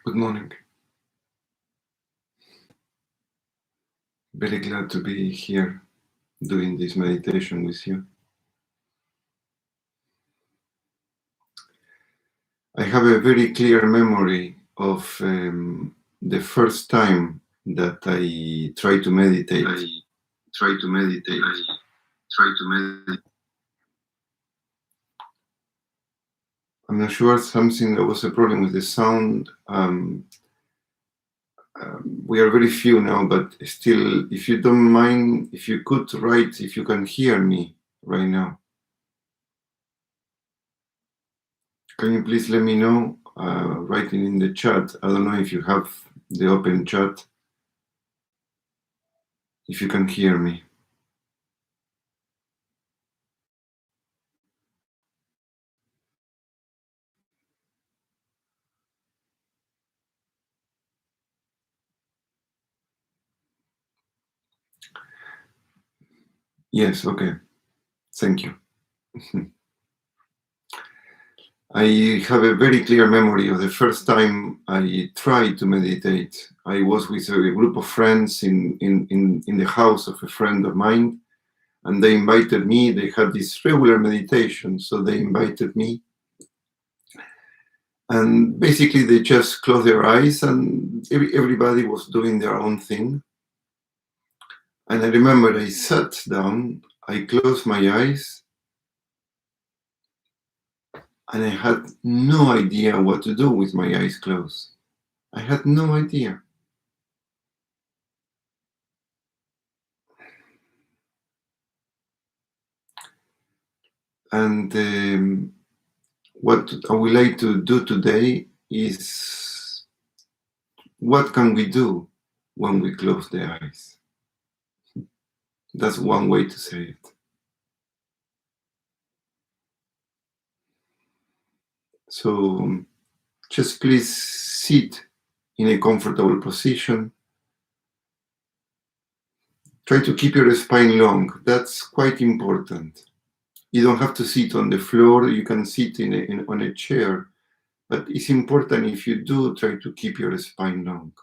Good morning. Very glad to be here doing this meditation with you. I have a very clear memory of the first time that I tried to meditate. I'm not sure, there was a problem with the sound. We are very few now, but still, if you don't mind, if you could write, if you can hear me right now. Can you please let me know, writing in the chat? I don't know if you have the open chat, if you can hear me. Yes, okay. Thank you. I have a very clear memory of the first time I tried to meditate. I was with a group of friends in the house of a friend of mine, and they invited me. They had this regular meditation, so they invited me. And basically, they just closed their eyes, and everybody was doing their own thing. And I remember I sat down, I closed my eyes, and I had no idea what to do with my eyes closed. I had no idea. And what I would like to do today is, what can we do when we close the eyes? That's one way to say it. So just please sit in a comfortable position. Try to keep your spine long. That's quite important. You don't have to sit on the floor. You can sit on a chair. But it's important, if you do, try to keep your spine long.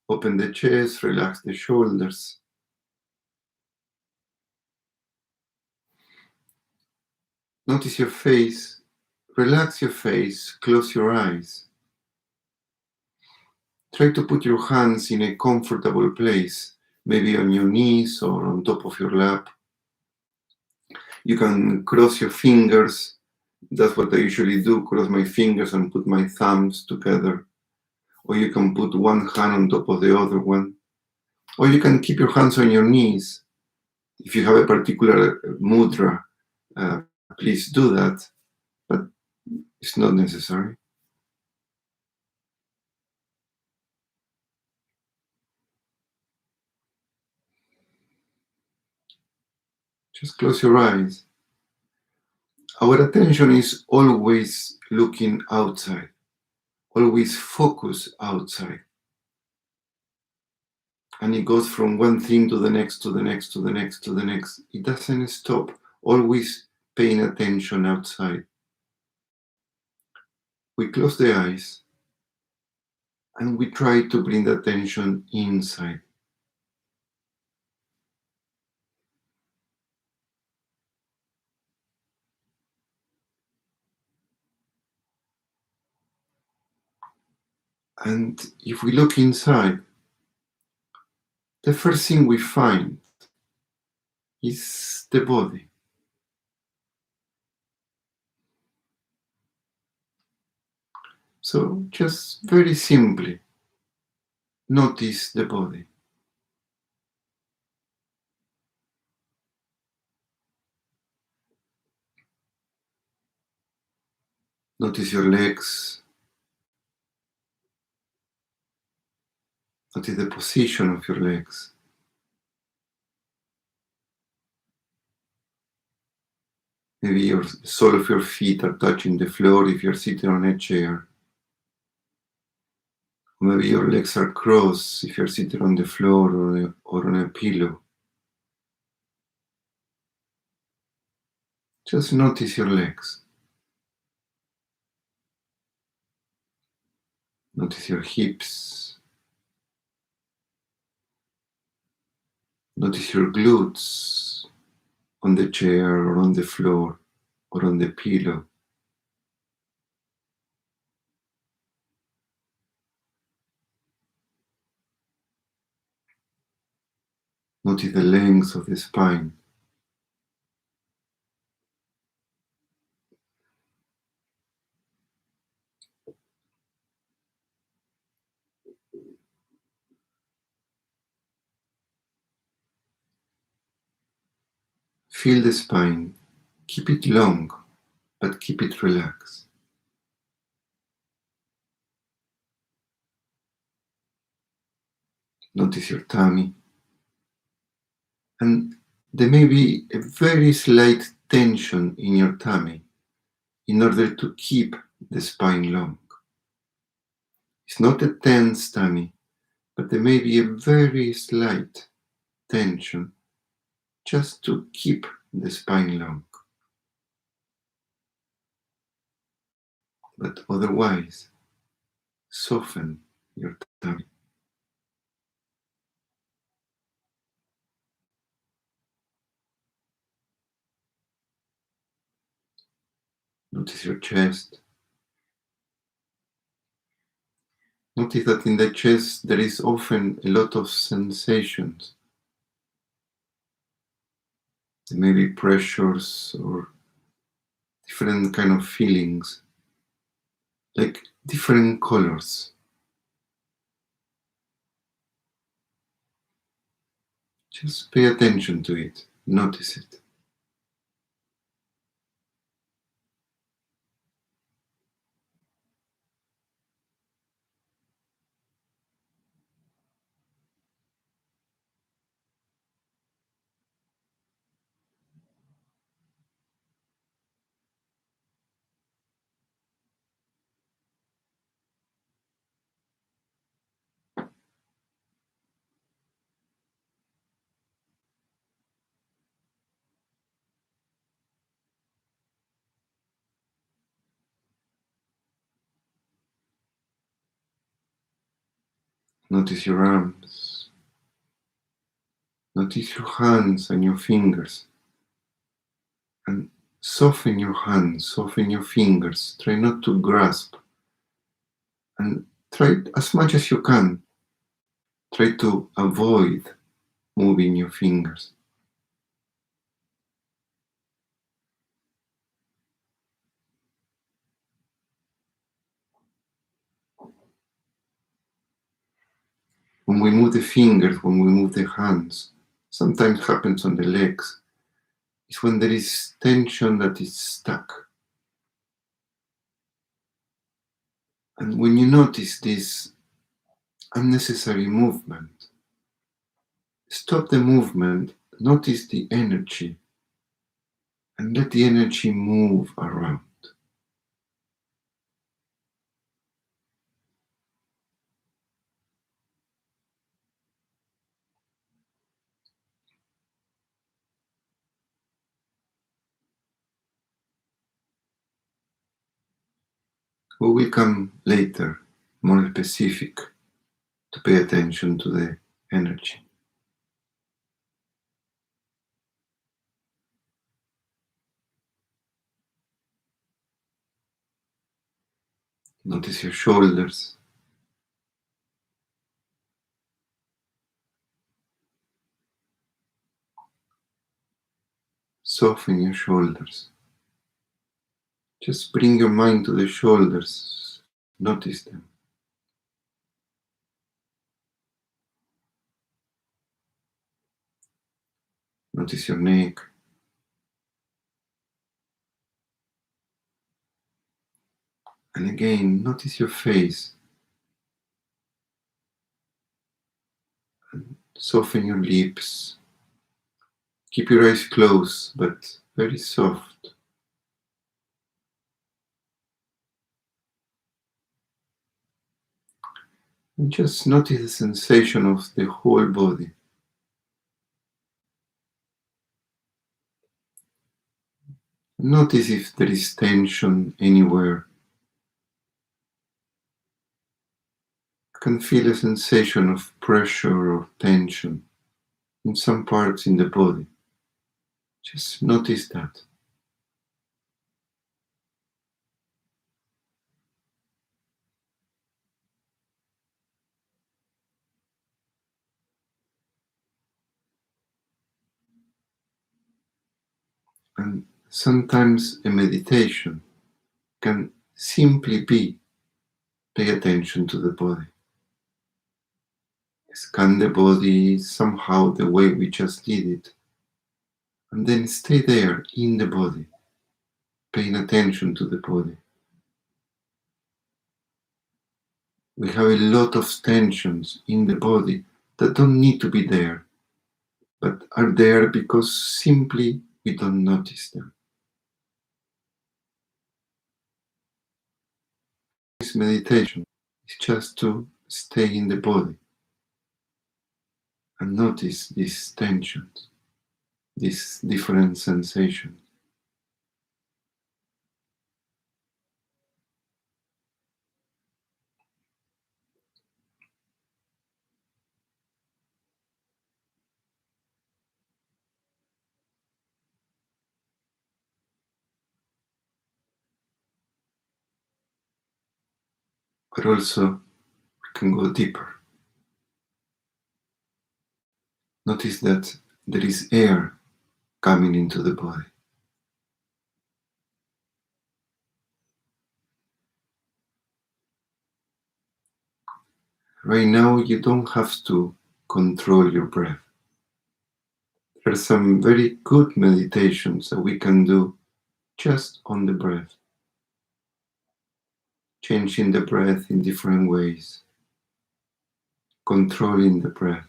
Open the chest, relax the shoulders. Notice your face. Relax your face. Close your eyes. Try to put your hands in a comfortable place, maybe on your knees or on top of your lap. You can cross your fingers. That's what I usually do, cross my fingers and put my thumbs together. Or you can put one hand on top of the other one. Or you can keep your hands on your knees. If you have a particular mudra, please do that, but it's not necessary. Just close your eyes. Our attention is always looking outside, always focus outside. And it goes from one thing to the next, to the next, to the next, to the next. It doesn't stop, always paying attention outside. We close the eyes and we try to bring the attention inside. And if we look inside, the first thing we find is the body. So just very simply, notice the body. Notice your legs. Notice the position of your legs. Maybe the sole of your feet are touching the floor if you're sitting on a chair. Maybe your legs are crossed if you're sitting on the floor or on a pillow. Just notice your legs. Notice your hips. Notice your glutes on the chair or on the floor or on the pillow. Notice the length of the spine. Feel the spine. Keep it long, but keep it relaxed. Notice your tummy. And there may be a very slight tension in your tummy in order to keep the spine long. It's not a tense tummy, but there may be a very slight tension just to keep the spine long. But otherwise, soften your tummy. Notice your chest. Notice that in the chest there is often a lot of sensations. There may be pressures or different kind of feelings, like different colors. Just pay attention to it. Notice it. Notice your arms. Notice your hands and your fingers. And soften your hands, soften your fingers. Try not to grasp. And try as much as you can. Try to avoid moving your fingers. When we move the fingers, when we move the hands, sometimes happens on the legs, is when there is tension that is stuck. And when you notice this unnecessary movement, stop the movement, notice the energy, and let the energy move around. We will come later, more specific, to pay attention to the energy. Notice your shoulders. Soften your shoulders. Just bring your mind to the shoulders. Notice them. Notice your neck. And again, notice your face. And soften your lips. Keep your eyes closed, but very soft. And just notice the sensation of the whole body. Notice if there is tension anywhere. You can feel a sensation of pressure or tension in some parts in the body. Just notice that. And sometimes a meditation can simply be pay attention to the body. Scan the body somehow the way we just did it. And then stay there in the body, paying attention to the body. We have a lot of tensions in the body that don't need to be there, but are there because simply we don't notice them. This meditation is just to stay in the body and notice these tensions, these different sensations. But also we can go deeper. Notice that there is air coming into the body. Right now, you don't have to control your breath. There are some very good meditations that we can do just on the breath, changing the breath in different ways, controlling the breath.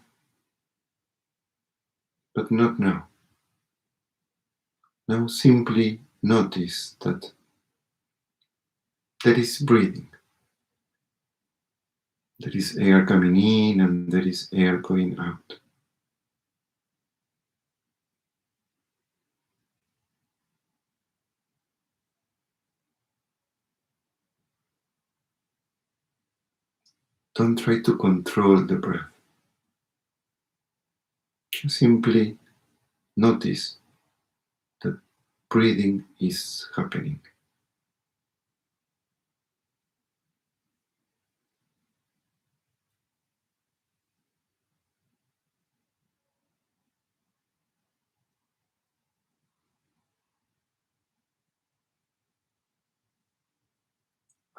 But not now. Now simply notice that there is breathing. There is air coming in and there is air going out. Don't try to control the breath. Simply notice that breathing is happening.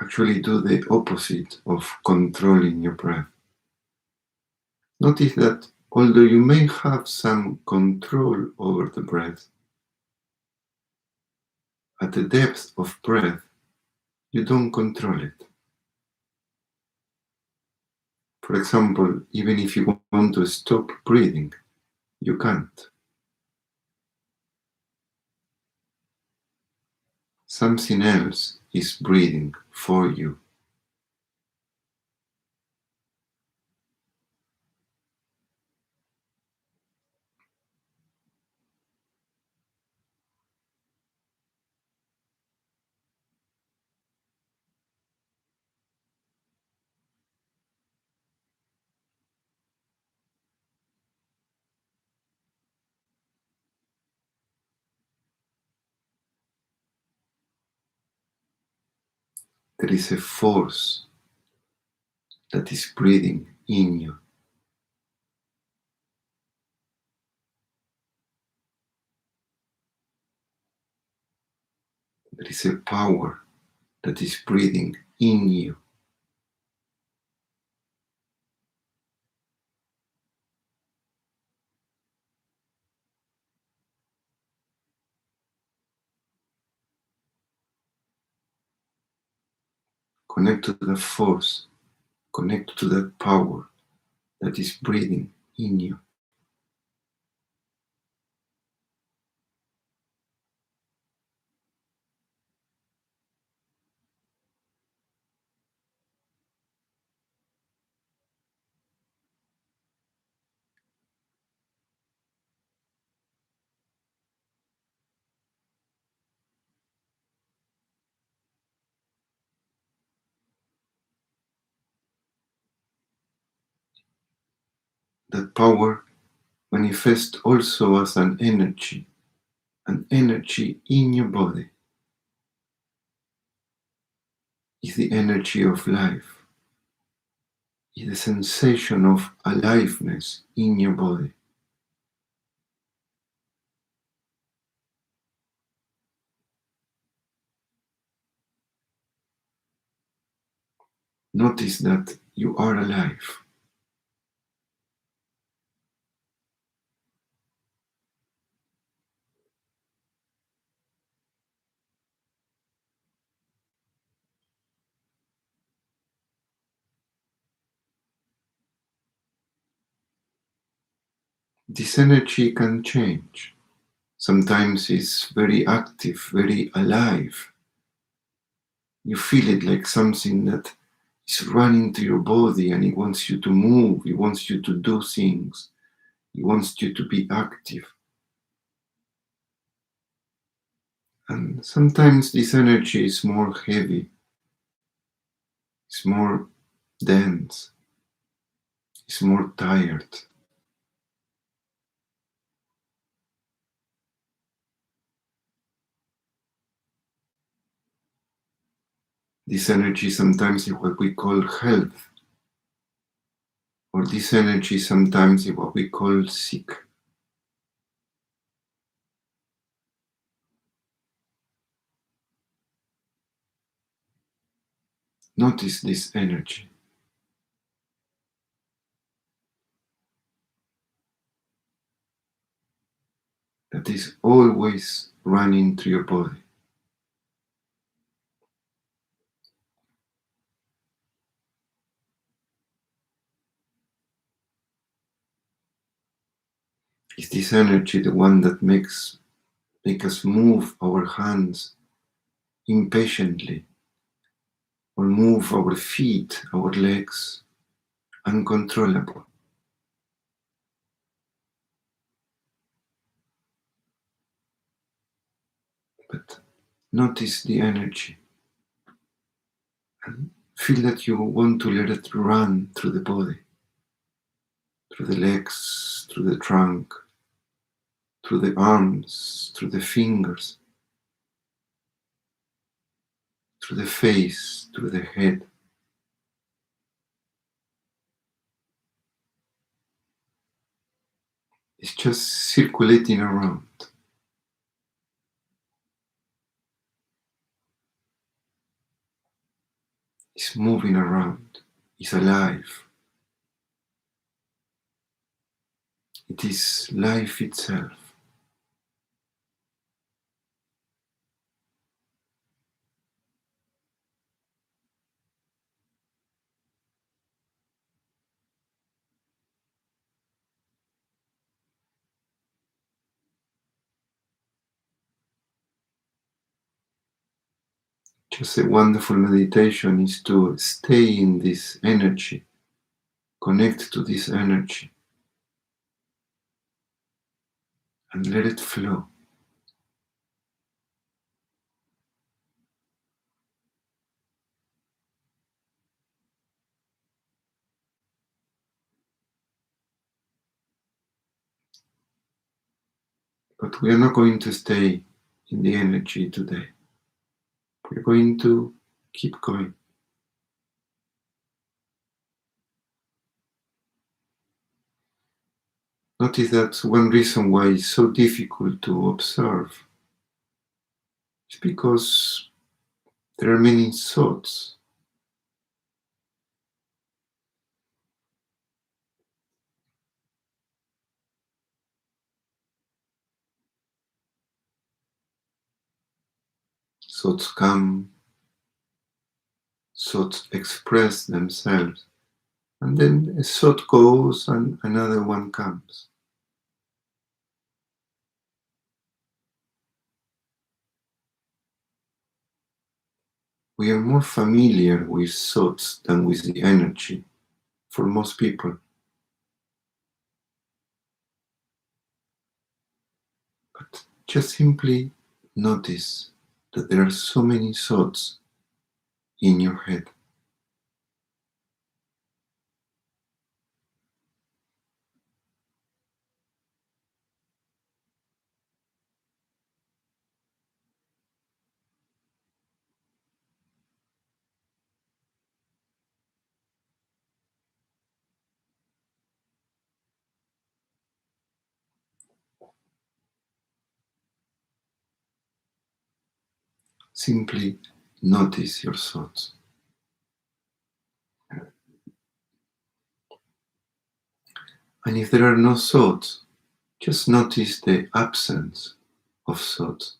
Actually, do the opposite of controlling your breath. Notice that although you may have some control over the breath, at the depth of breath, you don't control it. For example, even if you want to stop breathing, you can't. Something else is breathing for you. There is a force that is breathing in you. There is a power that is breathing in you. Connect to the force, connect to that power that is breathing in you. that power manifests also as an energy in your body. Is the energy of life, is the sensation of aliveness in your body. Notice that you are alive. This energy can change. Sometimes it's very active, very alive. You feel it like something that is running through your body and it wants you to move, it wants you to do things, it wants you to be active. And sometimes this energy is more heavy, it's more dense, it's more tired. This energy sometimes is what we call health, or this energy sometimes is what we call sick. Notice this energy. That is always running through your body. Is this energy the one that makes us move our hands impatiently, or move our feet, our legs uncontrollable? But notice the energy and feel that you want to let it run through the body, through the legs, through the trunk, through the arms, through the fingers, through the face, through the head. It's just circulating around. It's moving around. It's alive. It is life itself. Just a wonderful meditation is to stay in this energy, connect to this energy, and let it flow. But we are not going to stay in the energy today. We're going to keep going. Notice that one reason why it's so difficult to observe is because there are many thoughts. Thoughts come, thoughts express themselves, and then a thought goes and another one comes. We are more familiar with thoughts than with the energy for most people. But just simply notice that there are so many thoughts in your head. Simply notice your thoughts. And if there are no thoughts, just notice the absence of thoughts.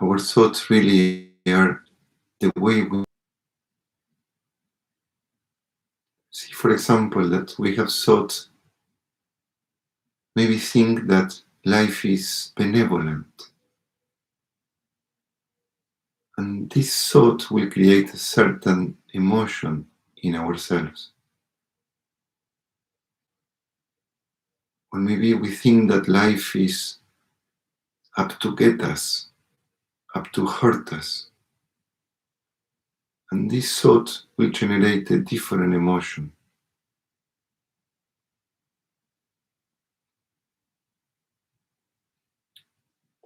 Our thoughts really are the way we see, for example, that we have thoughts, maybe think that life is benevolent. And this thought will create a certain emotion in ourselves. Or maybe we think that life is up to get us, up to hurt us. And this thought will generate a different emotion.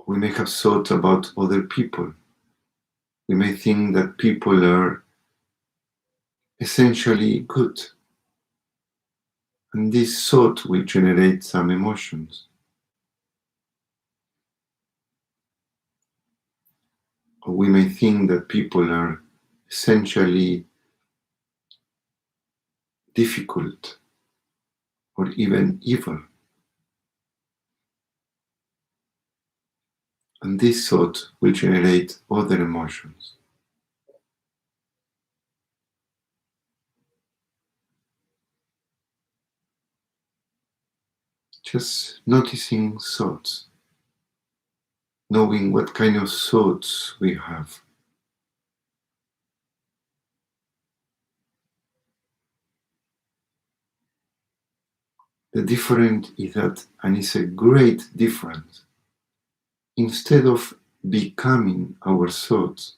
We may have thoughts about other people. We may think that people are essentially good. And this thought will generate some emotions. Or we may think that people are essentially difficult or even evil. And this thought will generate other emotions. Just noticing thoughts, knowing what kind of thoughts we have. The difference is that, and it's a great difference, instead of becoming our thoughts,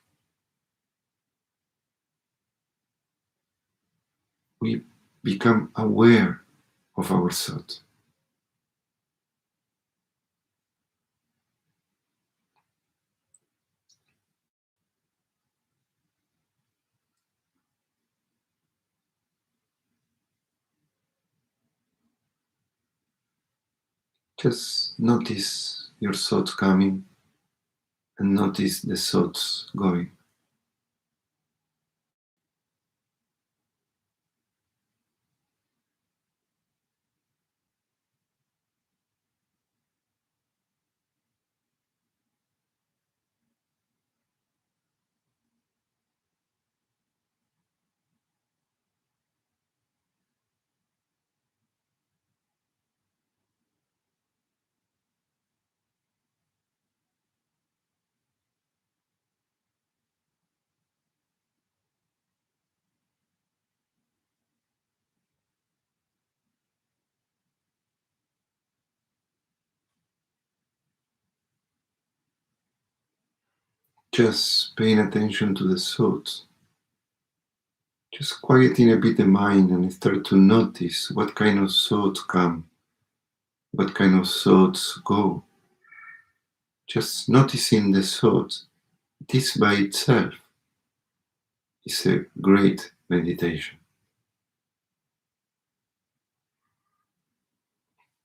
we become aware of our thoughts. Just notice your thoughts coming and notice the thoughts going. Just paying attention to the thoughts. Just quieting a bit the mind and start to notice what kind of thoughts come, what kind of thoughts go. Just noticing the thoughts, this by itself is a great meditation.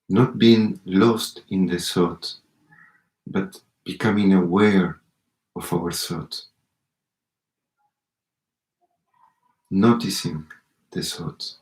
Not being lost in the thoughts, but becoming aware of our thoughts. Noticing the thoughts.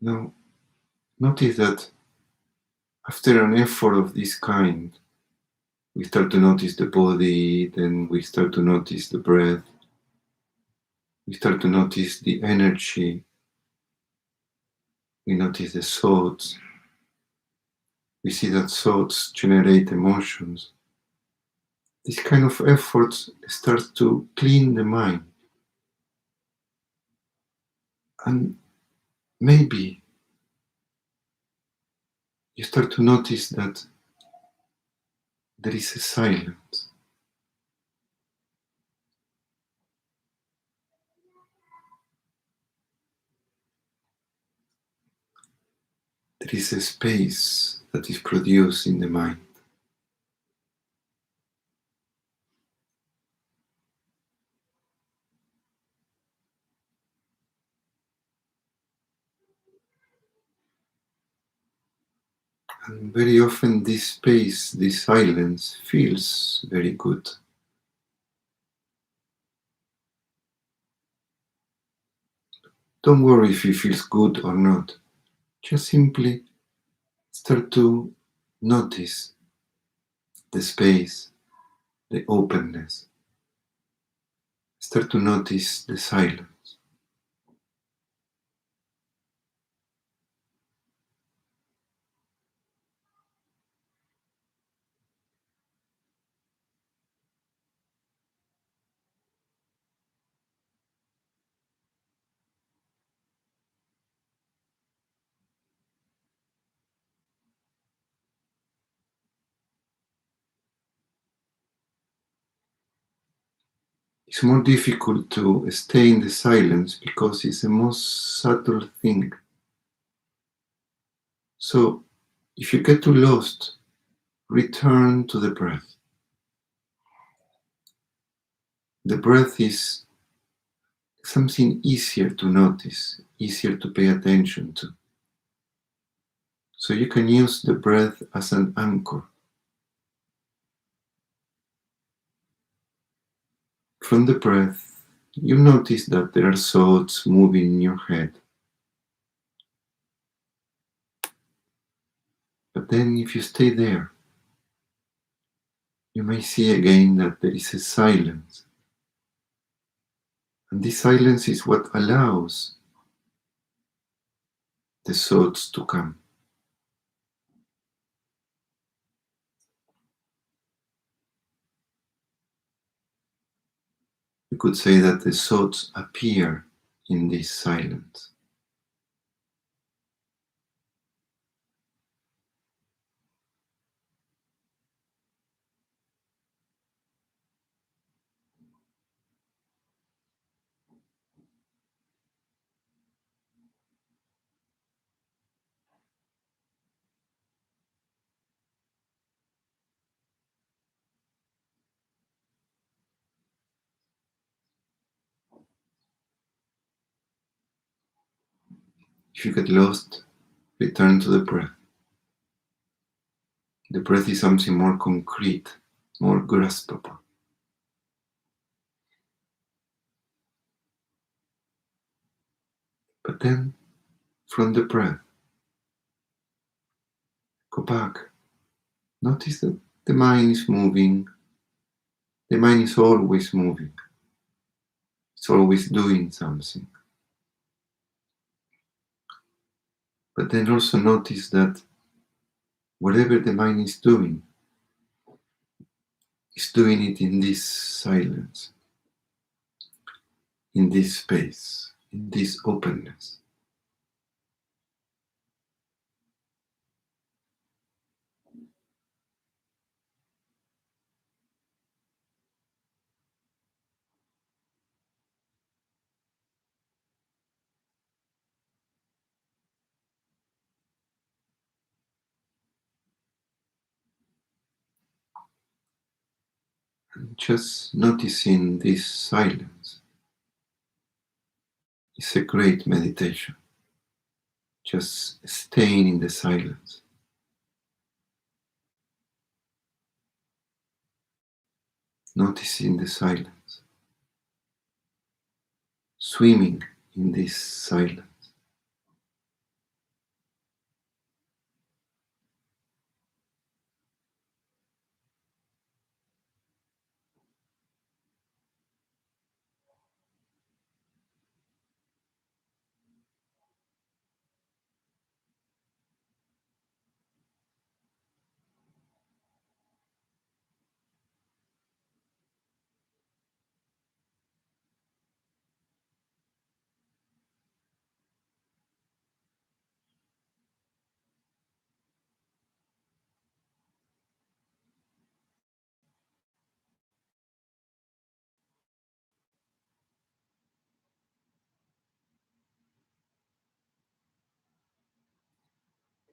Now, notice that After an effort of this kind, we start to notice the body, then we start to notice the breath, we start to notice the energy, we notice the thoughts, we see that thoughts generate emotions. This kind of effort starts to clean the mind. And maybe you start to notice that there is a silence. There is a space that is produced in the mind. And very often this space, this silence, feels very good. Don't worry if it feels good or not. Just simply start to notice the space, the openness. Start to notice the silence. It's more difficult to stay in the silence because it's the most subtle thing. So if you get too lost, return to the breath. The breath is something easier to notice, easier to pay attention to. So you can use the breath as an anchor. From the breath, you notice that there are thoughts moving in your head. But then if you stay there, you may see again that there is a silence. And this silence is what allows the thoughts to come. You could say that the thoughts appear in this silence. If you get lost, return to the breath. The breath is something more concrete, more graspable. But then, from the breath, go back. Notice that the mind is moving. The mind is always moving. It's always doing something. But then also notice that whatever the mind is doing it in this silence, in this space, in this openness. And just noticing this silence is a great meditation. Just staying in the silence. Noticing the silence. Swimming in this silence.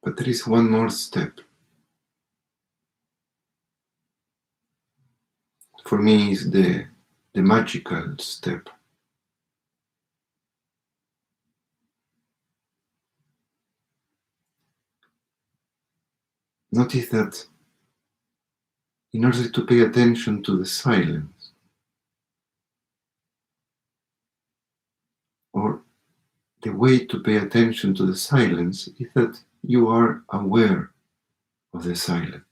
But there is one more step. For me, is the magical step. Notice that in order to pay attention to the silence, or the way to pay attention to the silence, is that you are aware of the silence.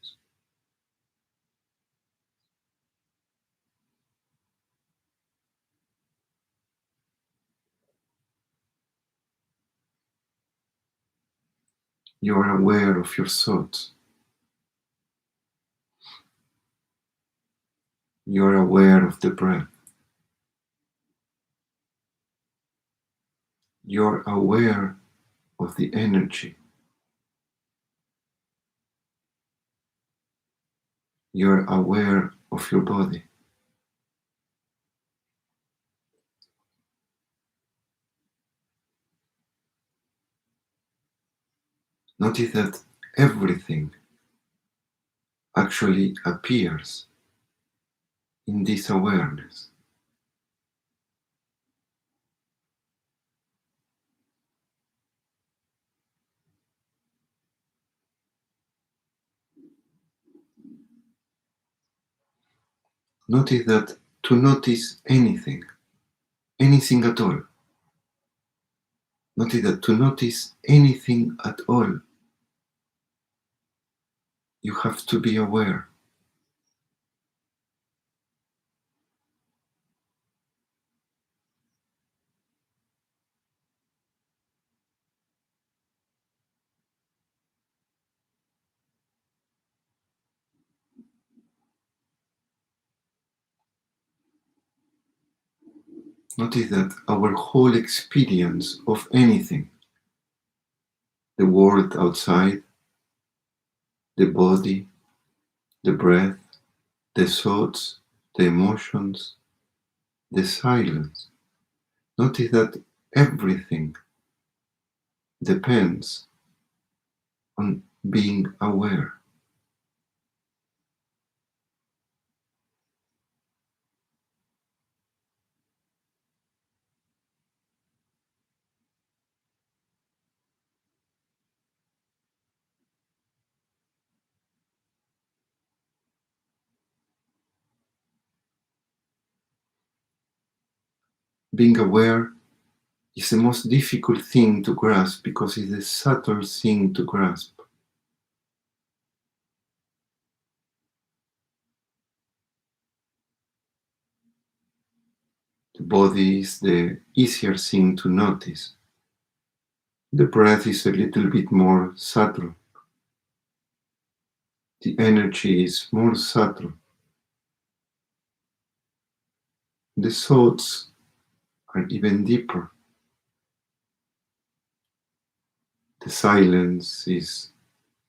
You are aware of your thoughts. You are aware of the breath. You are aware of the energy. You are aware of your body. Notice that everything actually appears in this awareness. Notice that to notice anything at all, notice that to notice anything at all, you have to be aware. Notice that our whole experience of anything, the world outside, the body, the breath, the thoughts, the emotions, the silence, notice that everything depends on being aware. Being aware is the most difficult thing to grasp because it's a subtle thing to grasp. The body is the easier thing to notice. The breath is a little bit more subtle. The energy is more subtle. The thoughts are even deeper. The silence is,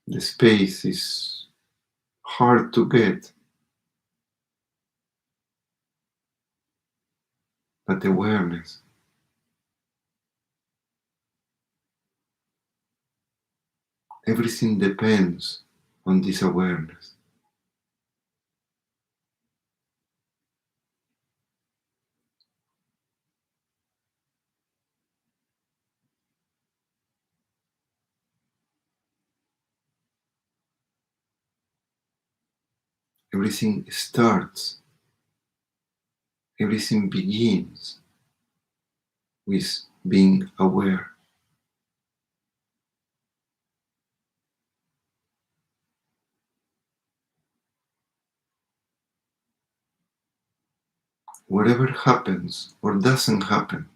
the space is hard to get. But awareness, everything depends on this awareness. Everything starts, everything begins with being aware. Whatever happens or doesn't happen,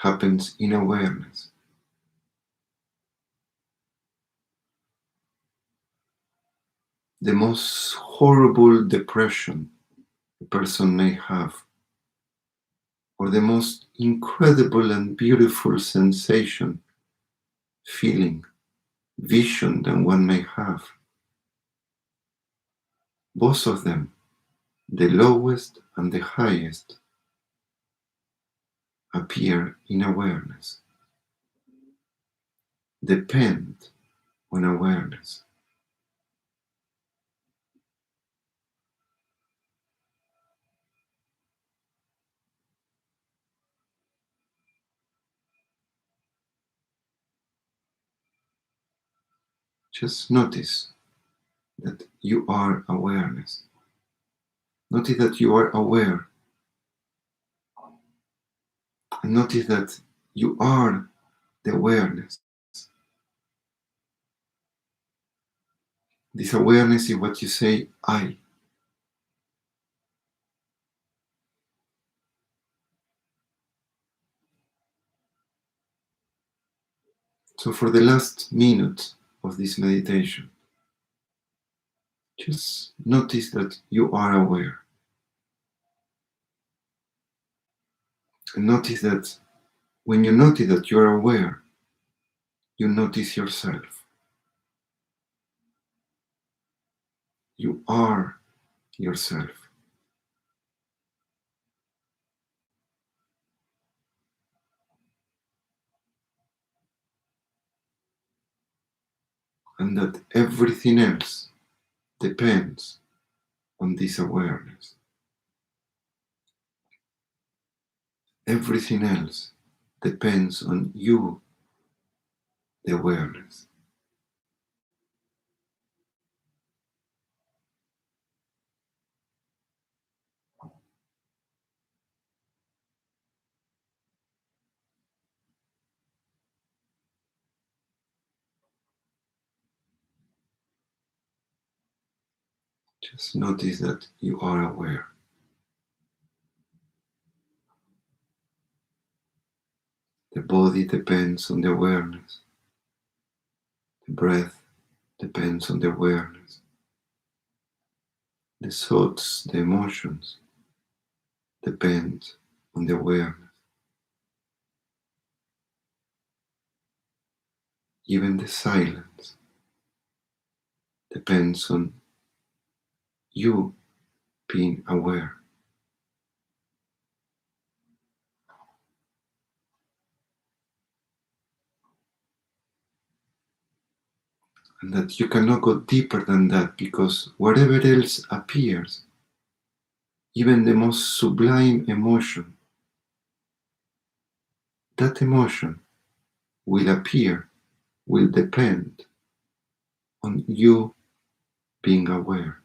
happens in awareness. The most horrible depression a person may have, or the most incredible and beautiful sensation, feeling, vision that one may have, both of them, the lowest and the highest, appear in awareness. depend on awareness. Just notice that you are awareness. Notice that you are aware. And notice that you are the awareness. This awareness is what you say, I. So for the last minute of this meditation, just notice that you are aware. And notice that when you notice that you are aware, you notice yourself. You are yourself. And that everything else depends on this awareness. Everything else depends on you, the awareness. Just notice that you are aware. The body depends on the awareness. The breath depends on the awareness. The thoughts, the emotions depend on the awareness. Even the silence depends on you being aware. And that you cannot go deeper than that, because whatever else appears, even the most sublime emotion, that emotion will appear, will depend on you being aware.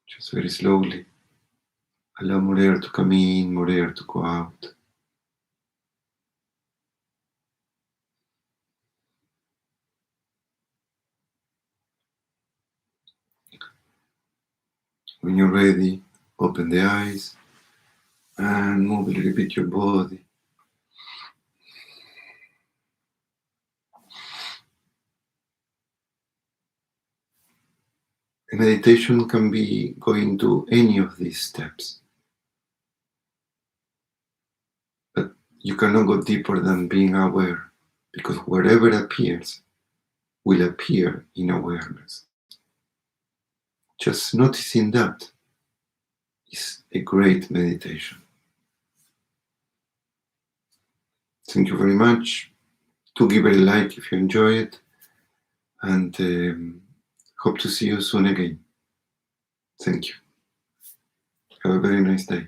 Just very slowly, allow more air to come in, more air to go out. When you're ready, open the eyes and move a little bit your body. The meditation can be going to any of these steps, but you cannot go deeper than being aware, because whatever appears will appear in awareness. Just noticing that is a great meditation. Thank you very much. Do give it a like if you enjoy it, and hope to see you soon again. Thank you. Have a very nice day.